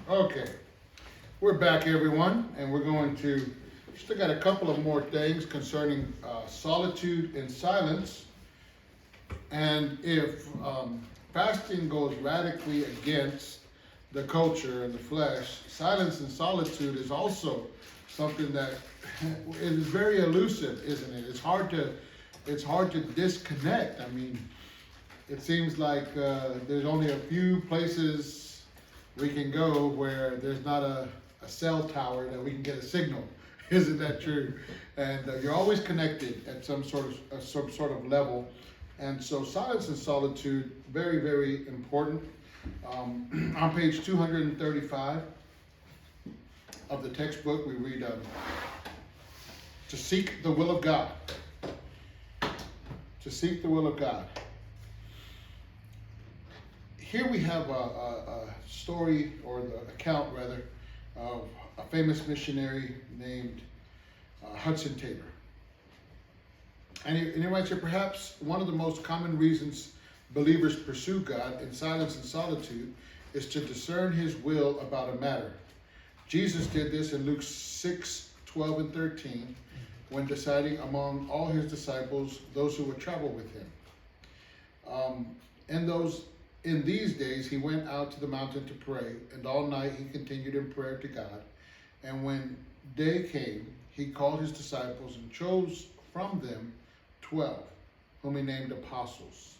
Okay, we're back, everyone, and we're going to still got a couple of more things concerning solitude and silence. And if fasting goes radically against the culture and the flesh, silence and solitude is also something that is very elusive, isn't it? It's hard to disconnect. I mean, it seems like there's only a few places we can go where there's not a cell tower that we can get a signal. Isn't that true? And you're always connected at some sort of level. And so silence and solitude, very, very important. On page 235 of the textbook, we read, to seek the will of God. To seek the will of God. Here we have a story, or the account rather, of a famous missionary named Hudson Taylor. And he writes here, perhaps one of the most common reasons believers pursue God in silence and solitude is to discern his will about a matter. Jesus did this in Luke 6:12 and 13, when deciding among all his disciples those who would travel with him. In these days he went out to the mountain to pray, and all night he continued in prayer to God. And when day came, he called his disciples and chose from them 12, whom he named apostles.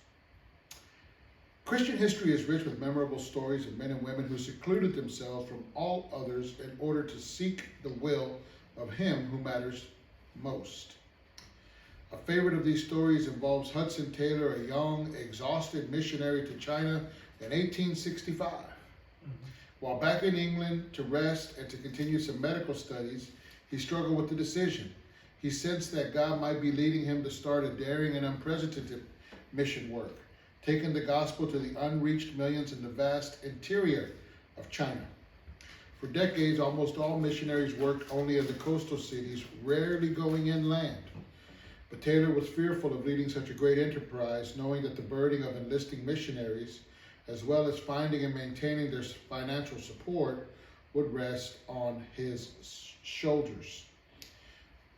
Christian history is rich with memorable stories of men and women who secluded themselves from all others in order to seek the will of him who matters most. A favorite of these stories involves Hudson Taylor, a young, exhausted missionary to China in 1865. While back in England to rest and to continue some medical studies, he struggled with the decision. He sensed that God might be leading him to start a daring and unprecedented mission work, taking the gospel to the unreached millions in the vast interior of China. For decades, almost all missionaries worked only in the coastal cities, rarely going inland. But Taylor was fearful of leading such a great enterprise, knowing that the burden of enlisting missionaries, as well as finding and maintaining their financial support, would rest on his shoulders.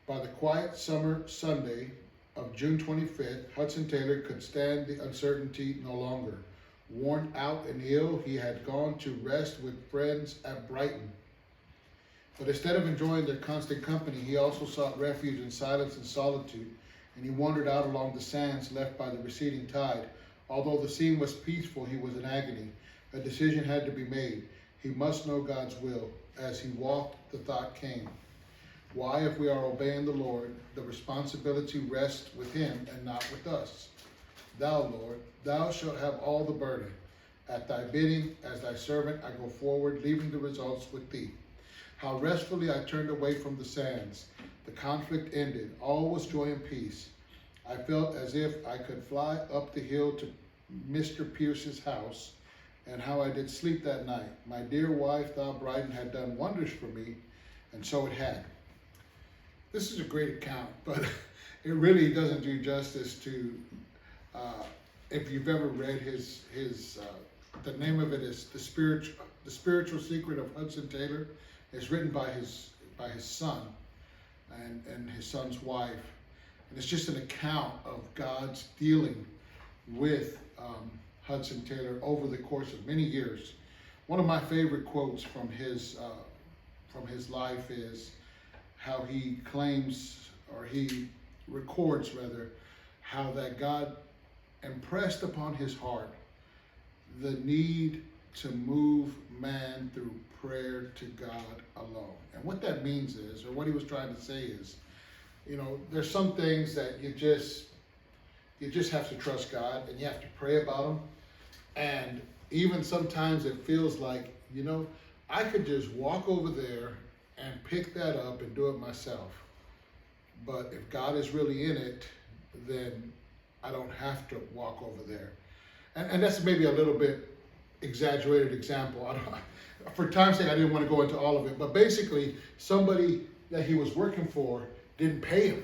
By the quiet summer Sunday of June 25th, Hudson Taylor could stand the uncertainty no longer. Worn out and ill, he had gone to rest with friends at Brighton. But instead of enjoying their constant company, he also sought refuge in silence and solitude, and he wandered out along the sands left by the receding tide. Although the scene was peaceful, he was in agony. A decision had to be made. He must know God's will. As he walked, the thought came, why, if we are obeying the Lord, the responsibility rests with him and not with us? Thou, Lord, thou shalt have all the burden. At thy bidding, as thy servant, I go forward, leaving the results with thee. How restfully I turned away from the sands. The conflict ended. All was joy and peace. I felt as if I could fly up the hill to Mr. Pierce's house, and how I did sleep that night. My dear wife, thou Brighton, had done wonders for me, and so it had. This is a great account, but it really doesn't do justice to, if you've ever read his the name of it is The Spiritual Secret of Hudson Taylor. It's written by his son and his son's wife. And it's just an account of God's dealing with Hudson Taylor over the course of many years. One of my favorite quotes from his life is how he claims, or he records rather, how that God impressed upon his heart the need to move man through prayer to God alone. And what that means is, or what he was trying to say is, there's some things that you just have to trust God, and you have to pray about them. And even sometimes it feels like, I could just walk over there and pick that up and do it myself. But if God is really in it, then I don't have to walk over there. And that's maybe a little bit exaggerated example. For time's sake, I didn't want to go into all of it. But basically, somebody that he was working for didn't pay him.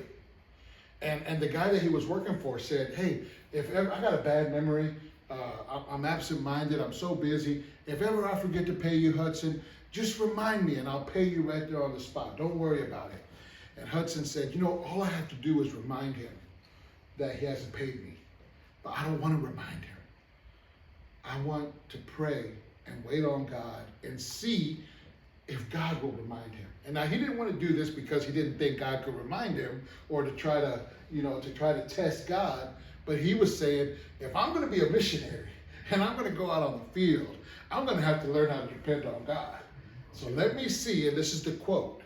And the guy that he was working for said, hey, if ever, I got a bad memory, I'm absent-minded. I'm so busy. If ever I forget to pay you, Hudson, just remind me and I'll pay you right there on the spot. Don't worry about it. And Hudson said, you know, all I have to do is remind him that he hasn't paid me. But I don't want to remind him. I want to pray and wait on God and see if God will remind him. And now he didn't want to do this because he didn't think God could remind him or to try to test God. But he was saying, if I'm going to be a missionary and I'm going to go out on the field, I'm going to have to learn how to depend on God. So let me see, and this is the quote,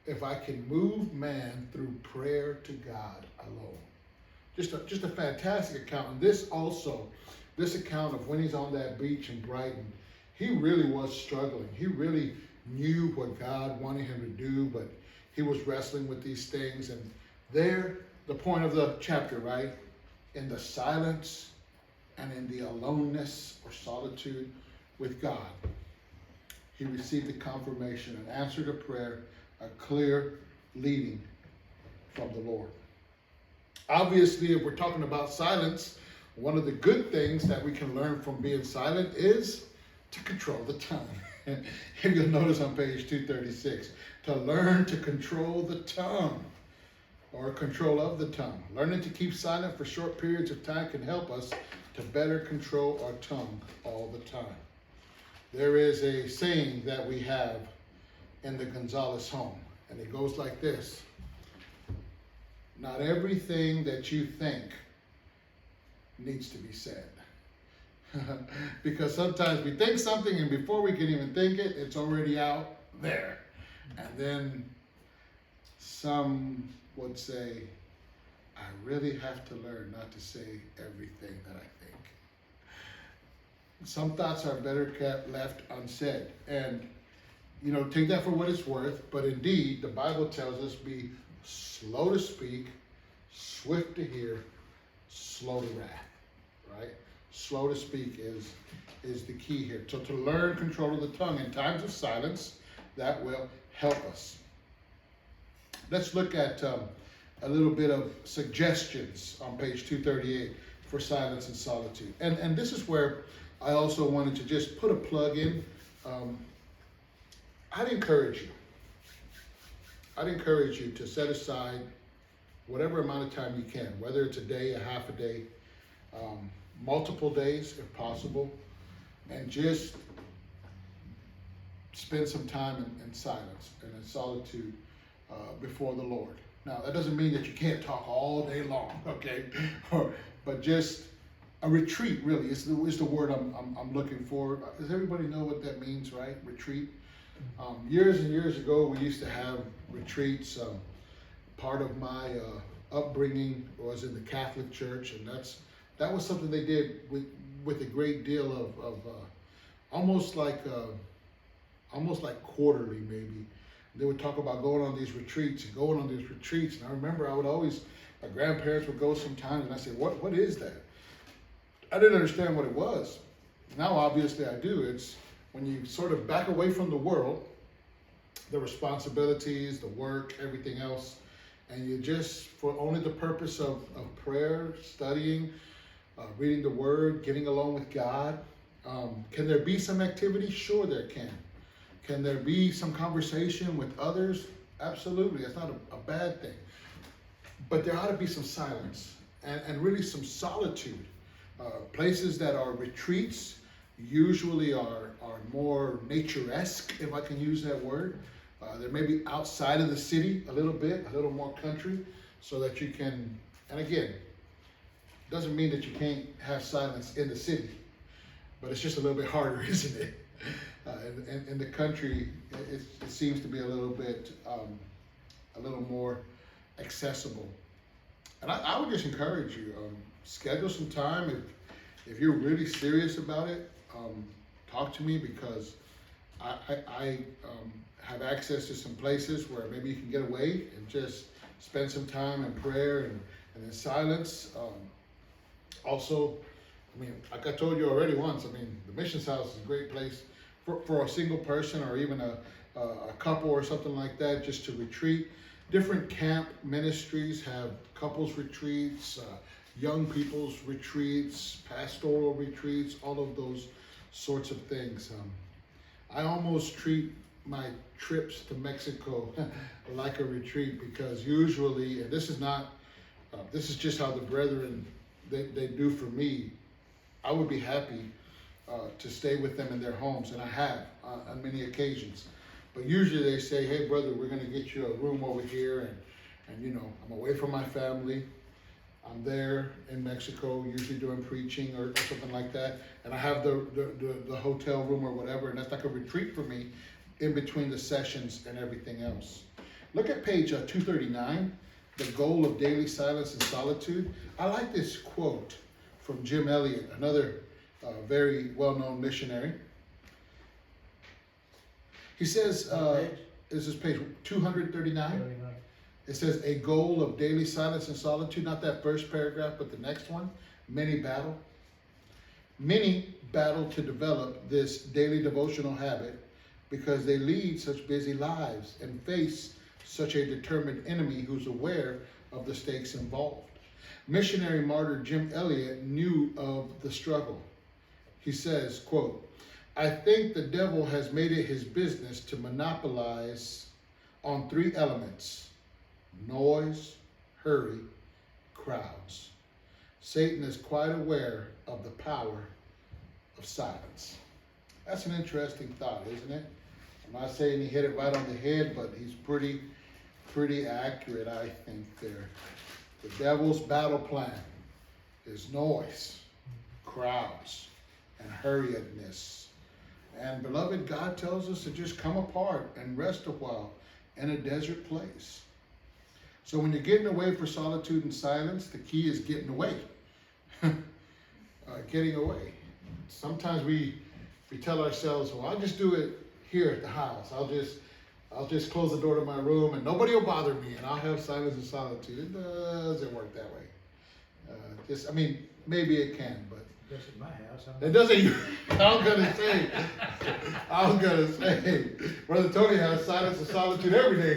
if I can move man through prayer to God alone. Just a fantastic account. And this account of when he's on that beach in Brighton, he really was struggling. He really knew what God wanted him to do, but he was wrestling with these things. And there, the point of the chapter, right? In the silence and in the aloneness or solitude with God, he received the confirmation, an answer to prayer, a clear leading from the Lord. Obviously, if we're talking about silence, one of the good things that we can learn from being silent is to control the tongue. And you'll notice on page 236, to learn to control the tongue or control of the tongue. Learning to keep silent for short periods of time can help us to better control our tongue all the time. There is a saying that we have in the Gonzalez home, and it goes like this. Not everything that you think needs to be said. Because sometimes we think something and before we can even think it, it's already out there. And then some would say, I really have to learn not to say everything that I think. Some thoughts are better kept left unsaid. And, you know, take that for what it's worth. But indeed, the Bible tells us be slow to speak, swift to hear, slow to wrath, right? Slow to speak is the key here. So to learn control of the tongue in times of silence, that will help us. Let's look at a little bit of suggestions on page 238 for silence and solitude. And this is where I also wanted to just put a plug in. I'd encourage you to set aside whatever amount of time you can, whether it's a day, a half a day, multiple days if possible, and just spend some time in silence and in solitude before the Lord. Now, that doesn't mean that you can't talk all day long, okay? But just a retreat, really, is the word I'm looking for. Does everybody know what that means, right? Retreat. Years and years ago, we used to have retreats. Part of my upbringing was in the Catholic Church, and that was something they did with a great deal of almost like quarterly, maybe. They would talk about going on these retreats. And I remember my grandparents would go sometimes, and I said, what is that? I didn't understand what it was. Now, obviously, I do. It's when you sort of back away from the world, the responsibilities, the work, everything else, and you just, for only the purpose of prayer, studying, reading the Word, getting along with God. Can there be some activity? Sure, there can. Can there be some conversation with others? Absolutely. That's not a bad thing. But there ought to be some silence and really some solitude. Places that are retreats usually are more nature-esque, if I can use that word. They're maybe outside of the city a little bit, a little more country, so that you can, and again, doesn't mean that you can't have silence in the city, but it's just a little bit harder, isn't it? In the country, it seems to be a little bit, a little more accessible. And I would just encourage you, schedule some time. If you're really serious about it, talk to me, because I have access to some places where maybe you can get away and just spend some time in prayer and in silence. Also, I mean, like I told you already once, I mean, the Missions House is a great place for a single person or even a couple or something like that, just to retreat. Different camp ministries have couples retreats, young people's retreats, pastoral retreats, all of those sorts of things. I almost treat my trips to Mexico like a retreat, because usually, and this is not, this is just how the brethren, they do for me. I would be happy to stay with them in their homes, and I have on many occasions. But usually they say, hey brother, we're gonna get you a room over here, and you know, I'm away from my family. I'm there in Mexico, usually doing preaching or something like that, and I have the hotel room or whatever, and that's like a retreat for me in between the sessions and everything else. Look at page 239, the goal of daily silence and solitude. I like this quote from Jim Elliot, another very well-known missionary. He says, this is page 239. It says, a goal of daily silence and solitude, not that first paragraph, but the next one. Many battle to develop this daily devotional habit because they lead such busy lives and face such a determined enemy who's aware of the stakes involved. Missionary martyr Jim Elliot knew of the struggle. He says, quote, I think the devil has made it his business to monopolize on three elements: noise, hurry, crowds. Satan is quite aware of the power of silence. That's an interesting thought, isn't it? I'm not saying he hit it right on the head, but he's pretty accurate, I think, there. The devil's battle plan is noise, crowds, and hurriedness. And beloved, God tells us to just come apart and rest a while in a desert place. So when you're getting away for solitude and silence, the key is getting away. Getting away. Sometimes we tell ourselves, well, I'll just do it here at the house. I'll just close the door to my room and nobody will bother me and I'll have silence and solitude. It doesn't work that way. Maybe it can, but It does in my house. it doesn't. I was gonna say, Brother Tony has silence and solitude every day.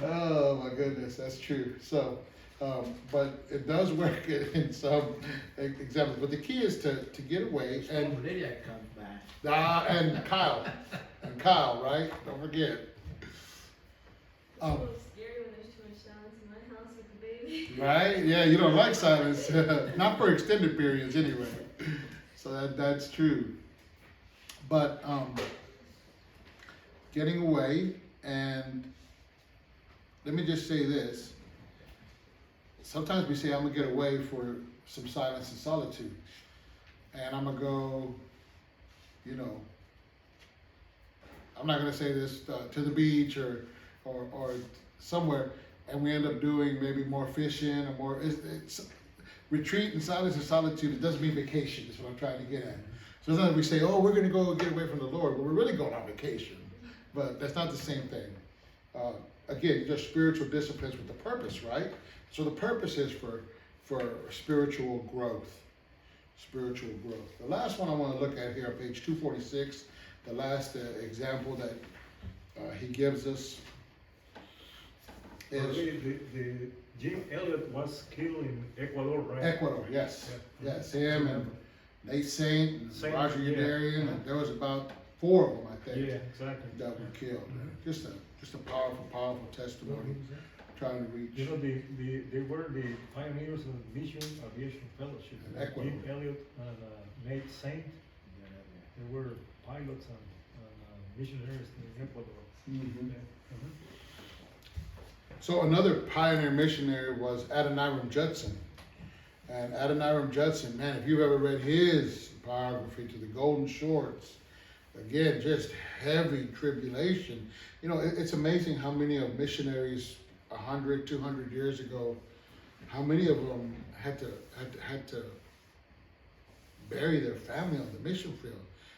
Oh my goodness, that's true. So, but it does work in some examples. But the key is to get away. And Lydia comes back. and Kyle, right? Don't forget. It's a little scary when there's too much silence in my house with the baby. Right? Yeah, you don't like silence. Not for extended periods anyway. So that's true. But getting away, and let me just say this. Sometimes we say, I'm gonna get away for some silence and solitude. And I'm gonna go, I'm not gonna say this to the beach or somewhere, and we end up doing maybe more fishing or more. It's retreat and silence and solitude. It doesn't mean vacation. Is what I'm trying to get at. So sometimes we say, oh, we're gonna go get away from the Lord, but we're really going on vacation. But that's not the same thing. Again, just spiritual disciplines with the purpose, right? So the purpose is for spiritual growth. Spiritual growth. The last one I want to look at here on page 246, the last example that he gives us is the Jim Elliot was killed in Ecuador, right? Ecuador. Yes, Yeah. yes, him and Nate Saint and Saint, Roger yeah. Youderian, and there was about 4 of them, I think, Yeah, exactly. that were killed. Just a powerful testimony, trying to reach. You know, they were the pioneers of the Mission Aviation Fellowship. In Ecuador. Jim Elliot and Nate Saint. They were pilots and missionaries in Ecuador. Mhm. Yeah. Mhm. So another pioneer missionary was Adoniram Judson. And Adoniram Judson, man, if you've ever read his biography, To the Golden Shorts, again, just heavy tribulation. It's amazing how many of missionaries 100, 200 years ago, how many of them had to bury their family on the mission field.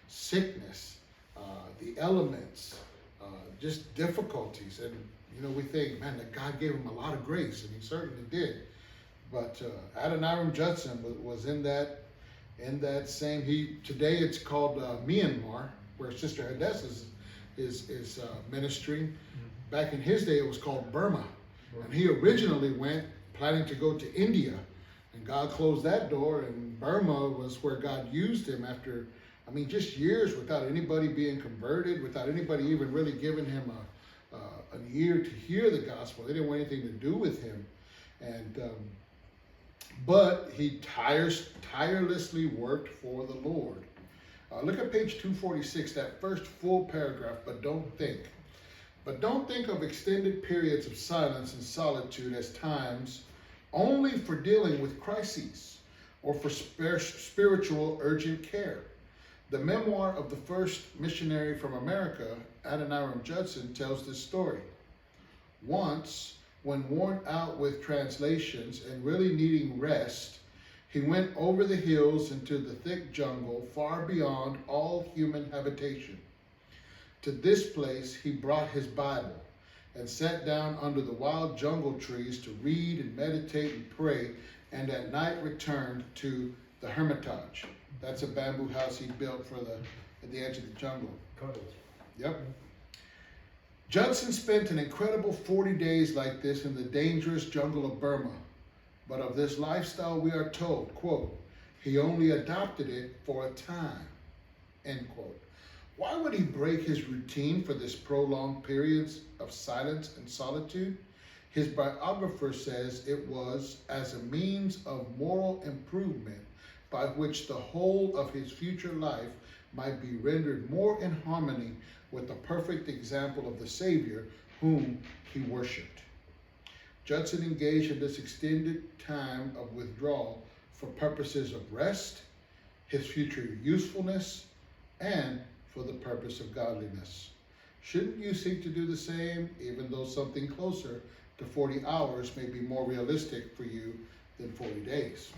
Sickness, the elements, just difficulties. And we think, man, that God gave him a lot of grace, and he certainly did. But Adoniram Judson was in that same. Today it's called Myanmar, where Sister Hadassah is ministering. Back in his day, it was called Burma, and he originally went planning to go to India. And God closed that door, and Burma was where God used him after, just years without anybody being converted, without anybody even really giving him an ear to hear the gospel. They didn't want anything to do with him. And but he tirelessly worked for the Lord. Look at page 246, that first full paragraph, but don't think. But don't think of extended periods of silence and solitude as times only for dealing with crises or for spiritual urgent care. The memoir of the first missionary from America, Adoniram Judson, tells this story. Once, when worn out with translations and really needing rest, he went over the hills into the thick jungle far beyond all human habitation. To this place he brought his Bible and sat down under the wild jungle trees to read and meditate and pray, and at night returned to the Hermitage. That's a bamboo house he built at the edge of the jungle. Cottage. Yep. Judson spent an incredible 40 days like this in the dangerous jungle of Burma. But of this lifestyle we are told, quote, he only adopted it for a time, end quote. Why would he break his routine for this prolonged periods of silence and solitude? His biographer says it was as a means of moral improvement by which the whole of his future life might be rendered more in harmony with the perfect example of the Savior whom he worshiped. Judson engaged in this extended time of withdrawal for purposes of rest, his future usefulness, and for the purpose of godliness. Shouldn't you seek to do the same, even though something closer to 40 hours may be more realistic for you than 40 days?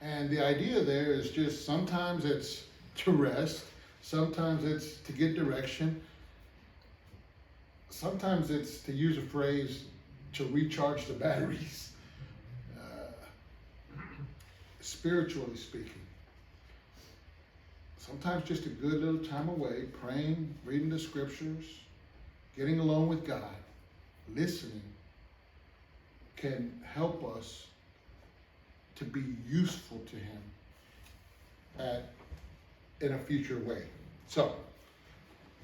And the idea there is just sometimes it's to rest, sometimes it's to get direction, sometimes it's, to use a phrase, to recharge the batteries, spiritually speaking. Sometimes just a good little time away, praying, reading the scriptures, getting alone with God, listening, can help us to be useful to him in a future way. So,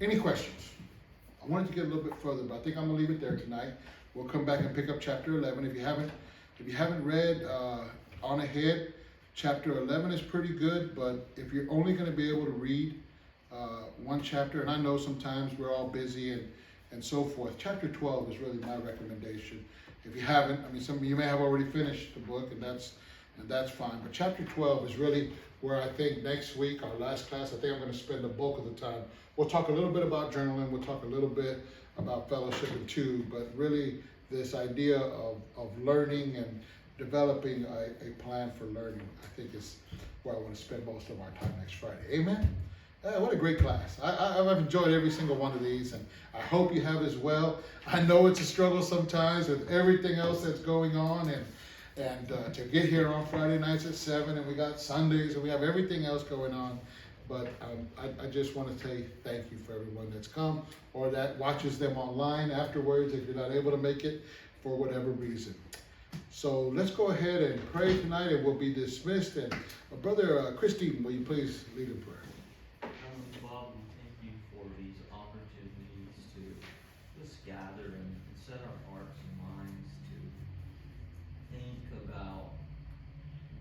any questions? I wanted to get a little bit further, but I think I'm gonna leave it there tonight. We'll come back and pick up chapter 11. If you haven't read on ahead, chapter 11 is pretty good, but if you're only going to be able to read one chapter, and I know sometimes we're all busy and so forth, chapter 12 is really my recommendation. If you haven't, some of you may have already finished the book, and that's fine. But chapter 12 is really where I think next week, our last class, I think I'm going to spend the bulk of the time. We'll talk a little bit about journaling. We'll talk a little bit about fellowshipping too, but really this idea of learning and developing a plan for learning, I think is where I want to spend most of our time next Friday. Amen? What a great class. I've enjoyed every single one of these, and I hope you have as well. I know it's a struggle sometimes with everything else that's going on, and to get here on Friday nights at 7, and we got Sundays, and we have everything else going on. But I just want to say thank you for everyone that's come or that watches them online afterwards if you're not able to make it for whatever reason. So let's go ahead and pray tonight, and we'll be dismissed. And Brother Christine, will you please lead in prayer? Bob, thank you for these opportunities to just gather and set our hearts and minds to think about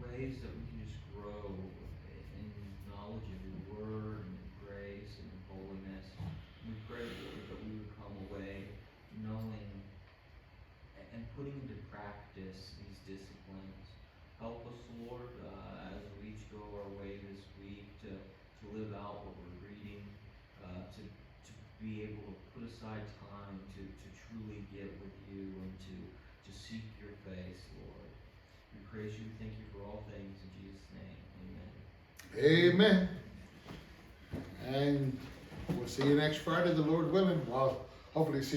ways that we can just grow in knowledge of your word and your grace and your holiness. We pray, Lord, that we would come away knowing and putting into practice these disciplines. Help us, Lord, as we each go our way this week to live out what we're reading, to be able to put aside time to truly get with you and to seek your face, Lord. We praise you, thank you for all things in Jesus' name. Amen. Amen. And we'll see you next Friday, the Lord willing. Well, hopefully see